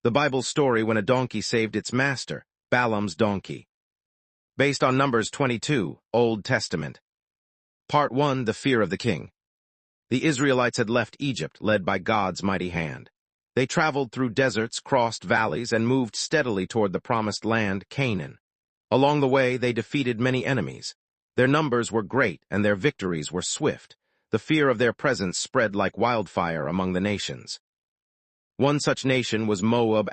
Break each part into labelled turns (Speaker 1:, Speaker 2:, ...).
Speaker 1: The Bible's story when a donkey saved its master, Balaam's donkey. Based on Numbers 22, Old Testament. Part 1, The Fear of the King. The Israelites had left Egypt, led by God's mighty hand. They traveled through deserts, crossed valleys, and moved steadily toward the promised land, Canaan. Along the way, they defeated many enemies. Their numbers were great, and their victories were swift. The fear of their presence spread like wildfire among the nations. One such nation was Moab ***.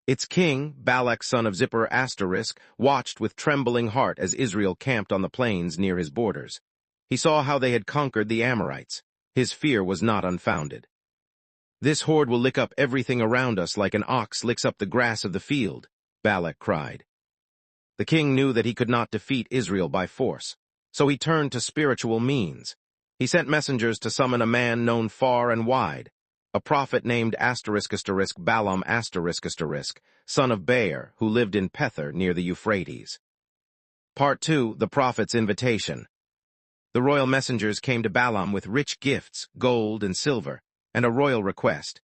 Speaker 1: Its king, Balak son of Zippor ***, watched with trembling heart as Israel camped on the plains near his borders. He saw how they had conquered the Amorites. His fear was not unfounded. "This horde will lick up everything around us like an ox licks up the grass of the field," Balak cried. The king knew that he could not defeat Israel by force, so he turned to spiritual means. He sent messengers to summon a man known far and wide, a prophet named Balaam son of Beor, who lived in Pethor near the Euphrates. Part 2, The Prophet's Invitation. The royal messengers came to Balaam with rich gifts, gold and silver, and a royal request.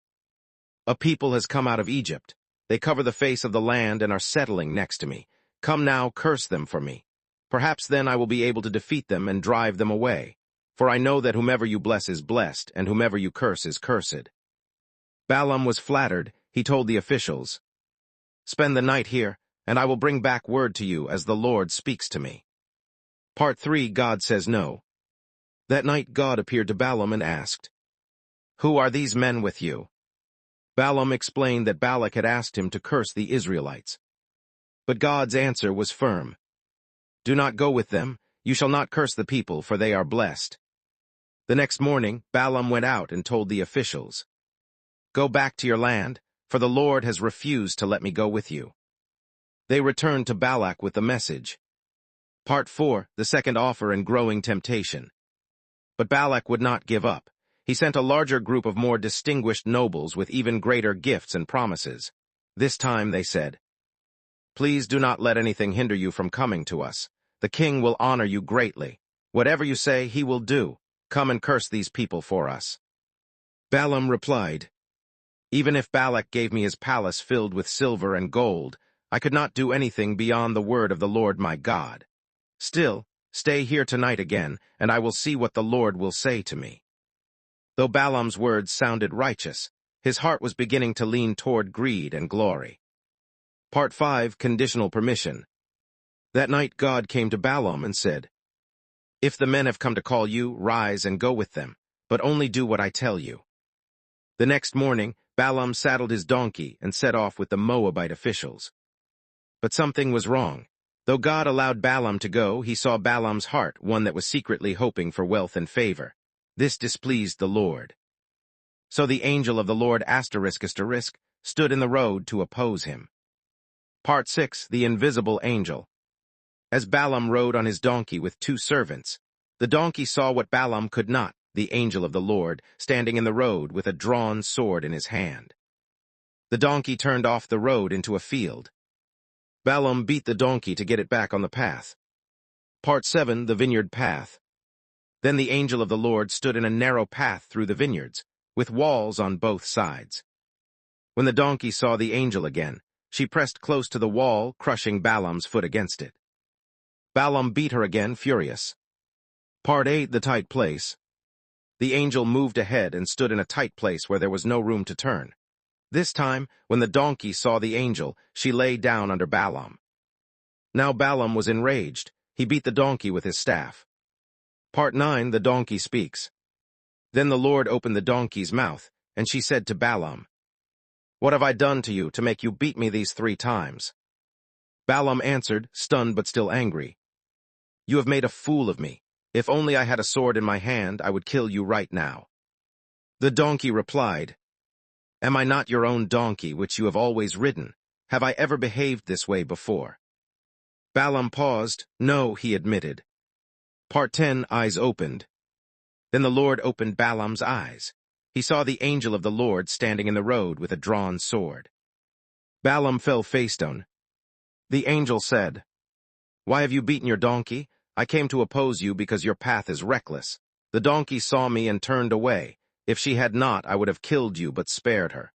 Speaker 1: "A people has come out of Egypt. They cover the face of the land and are settling next to me. Come now, curse them for me. Perhaps then I will be able to defeat them and drive them away. For I know that whomever you bless is blessed, and whomever you curse is cursed." Balaam was flattered. He told the officials, "Spend the night here, and I will bring back word to you as the Lord speaks to me." Part 3, God Says No. That night God appeared to Balaam and asked, "Who are these men with you?" Balaam explained that Balak had asked him to curse the Israelites. But God's answer was firm. "Do not go with them. You shall not curse the people, for they are blessed." The next morning, Balaam went out and told the officials, "Go back to your land, for the Lord has refused to let me go with you." They returned to Balak with the message. Part 4, The Second Offer and Growing Temptation. But Balak would not give up. He sent a larger group of more distinguished nobles with even greater gifts and promises. This time they said, "Please do not let anything hinder you from coming to us. The king will honor you greatly. Whatever you say, he will do. Come and curse these people for us." Balaam replied, "Even if Balak gave me his palace filled with silver and gold, I could not do anything beyond the word of the Lord my God. Still, stay here tonight again, and I will see what the Lord will say to me." Though Balaam's words sounded righteous, his heart was beginning to lean toward greed and glory. Part 5, Conditional Permission. That night God came to Balaam and said, "If the men have come to call you, rise and go with them, but only do what I tell you." The next morning, Balaam saddled his donkey and set off with the Moabite officials. But something was wrong. Though God allowed Balaam to go, he saw Balaam's heart, one that was secretly hoping for wealth and favor. This displeased the Lord. So the angel of the Lord stood in the road to oppose him. Part 6, The Invisible Angel. As Balaam rode on his donkey with 2 servants, the donkey saw what Balaam could not, the angel of the Lord, standing in the road with a drawn sword in his hand. The donkey turned off the road into a field. Balaam beat the donkey to get it back on the path. Part 7, The Vineyard Path. Then the angel of the Lord stood in a narrow path through the vineyards, with walls on both sides. When the donkey saw the angel again, she pressed close to the wall, crushing Balaam's foot against it. Balaam beat her again, furious. Part 8, The Tight Place. The angel moved ahead and stood in a tight place where there was no room to turn. This time, when the donkey saw the angel, she lay down under Balaam. Now Balaam was enraged. He beat the donkey with his staff. Part 9, The Donkey Speaks. Then the Lord opened the donkey's mouth, and she said to Balaam, "What have I done to you to make you beat me these 3 times?" Balaam answered, stunned but still angry, "You have made a fool of me. If only I had a sword in my hand, I would kill you right now." The donkey replied, "Am I not your own donkey, which you have always ridden? Have I ever behaved this way before?" Balaam paused. "No," he admitted. Part 10, Eyes Opened. Then the Lord opened Balaam's eyes. He saw the angel of the Lord standing in the road with a drawn sword. Balaam fell face down. The angel said, "Why have you beaten your donkey? I came to oppose you because your path is reckless. The donkey saw me and turned away. If she had not, I would have killed you but spared her."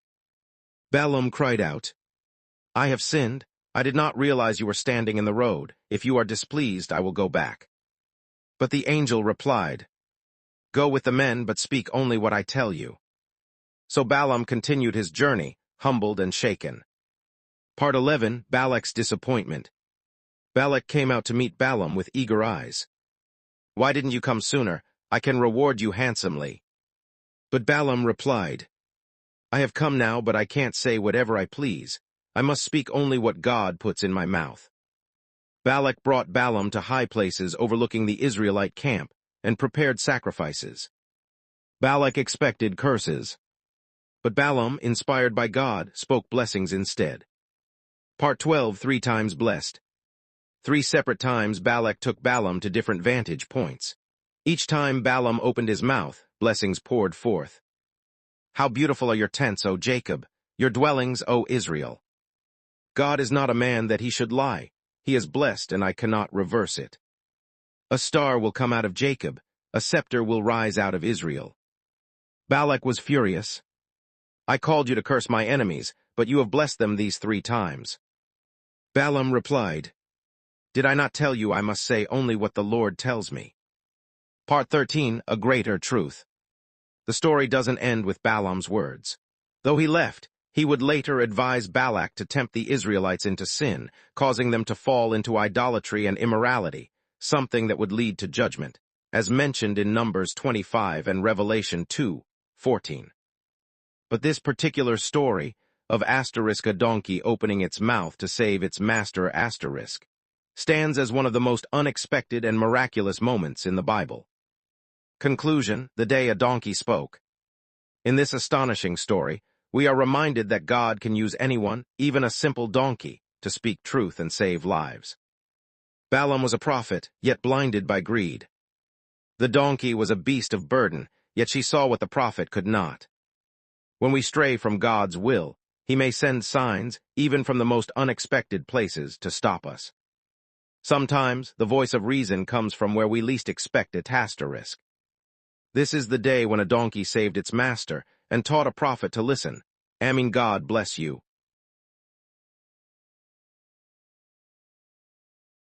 Speaker 1: Balaam cried out, I have sinned. I did not realize you were standing in the road. If you are displeased, I will go back. But the angel replied, Go with the men, but speak only what I tell you. So Balaam continued his journey, humbled and shaken. Part 11, Balak's Disappointment. Balak came out to meet Balaam with eager eyes. Why didn't you come sooner? I can reward you handsomely. But Balaam replied, I have come now, but I can't say whatever I please. I must speak only what God puts in my mouth. Balak brought Balaam to high places overlooking the Israelite camp and prepared sacrifices. Balak expected curses, but Balaam, inspired by God, spoke blessings instead. Part 12, 3 times blessed. 3 separate times Balak took Balaam to different vantage points. Each time Balaam opened his mouth, blessings poured forth. How beautiful are your tents, O Jacob, your dwellings, O Israel. God is not a man that he should lie. He is blessed, and I cannot reverse it. A star will come out of Jacob, a scepter will rise out of Israel. Balak was furious. I called you to curse my enemies, but you have blessed them these 3 times. Balaam replied, Did I not tell you I must say only what the Lord tells me? Part 13, A Greater Truth. The story doesn't end with Balaam's words. Though he left, he would later advise Balak to tempt the Israelites into sin, causing them to fall into idolatry and immorality, something that would lead to judgment, as mentioned in Numbers 25 and Revelation 2:14. But this particular story, of a donkey opening its mouth to save its master stands as one of the most unexpected and miraculous moments in the Bible. Conclusion, the day a donkey spoke. In this astonishing story, we are reminded that God can use anyone, even a simple donkey, to speak truth and save lives. Balaam was a prophet, yet blinded by greed. The donkey was a beast of burden, yet she saw what the prophet could not. When we stray from God's will, he may send signs, even from the most unexpected places, to stop us. Sometimes, the voice of reason comes from where we least expect it. This is the day when a donkey saved its master and taught a prophet to listen. God bless you.